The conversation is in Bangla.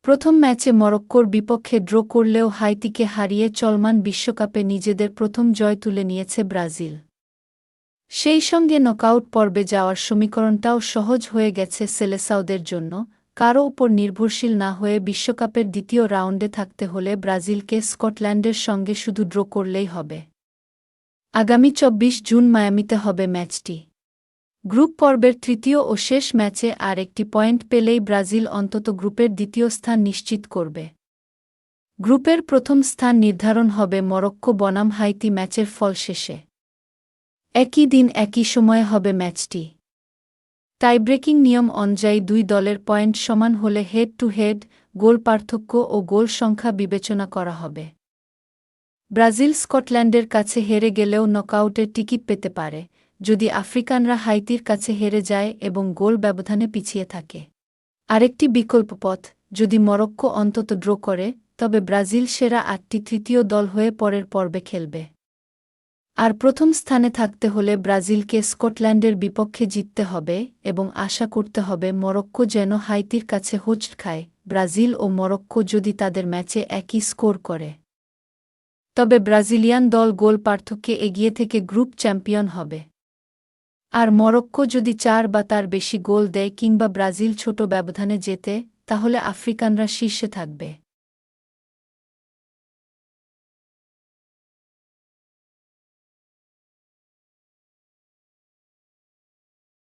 প্রথম ম্যাচে মরক্কোর বিপক্ষে ড্র করলেও হাইতিকে হারিয়ে চলমান বিশ্বকাপে নিজেদের প্রথম জয় তুলে নিয়েছে ব্রাজিল। সেই সঙ্গে নকআউট পর্বে যাওয়ার সমীকরণটাও সহজ হয়ে গেছে সেলেসাওদের জন্য। কারও ওপর নির্ভরশীল না হয়ে বিশ্বকাপের দ্বিতীয় রাউন্ডে থাকতে হলে ব্রাজিলকে স্কটল্যান্ডের সঙ্গে শুধু ড্র করলেই হবে। আগামী ২৪ জুন মায়ামিতে হবে ম্যাচটি। গ্রুপ পর্বের তৃতীয় ও শেষ ম্যাচে আর একটি পয়েন্ট পেলেই ব্রাজিল অন্তত গ্রুপের দ্বিতীয় স্থান নিশ্চিত করবে। গ্রুপের প্রথম স্থান নির্ধারণ হবে মরক্কো বনাম হাইতি ম্যাচের ফল শেষে। একই দিন একই সময়ে হবে ম্যাচটি। টাইব্রেকিং নিয়ম অনুযায়ী দুই দলের পয়েন্ট সমান হলে হেড টু হেড, গোল পার্থক্য ও গোল সংখ্যা বিবেচনা করা হবে। ব্রাজিল স্কটল্যান্ডের কাছে হেরে গেলেও নকআউটের টিকিট পেতে পারে, যদি আফ্রিকানরা হাইতির কাছে হেরে যায় এবং গোল ব্যবধানে পিছিয়ে থাকে। আরেকটি বিকল্প পথ, যদি মরক্কো অন্তত ড্র করে, তবে ব্রাজিল সেরা ৮টি তৃতীয় দল হয়ে পরের পর্বে খেলবে। আর প্রথম স্থানে থাকতে হলে ব্রাজিলকে স্কটল্যান্ডের বিপক্ষে জিততে হবে এবং আশা করতে হবে মরক্কো যেন হাইতির কাছে হোঁচট খায়। ব্রাজিল ও মরক্কো যদি তাদের ম্যাচে একই স্কোর করে, তবে ব্রাজিলিয়ান দল গোল পার্থক্যে এগিয়ে থেকে গ্রুপ চ্যাম্পিয়ন হবে। আর মরক্কো যদি ৪ বা তার বেশি গোল দেয় কিংবা ব্রাজিল ছোট ব্যবধানে জেতে, তাহলে আফ্রিকানরা শীর্ষে থাকবে।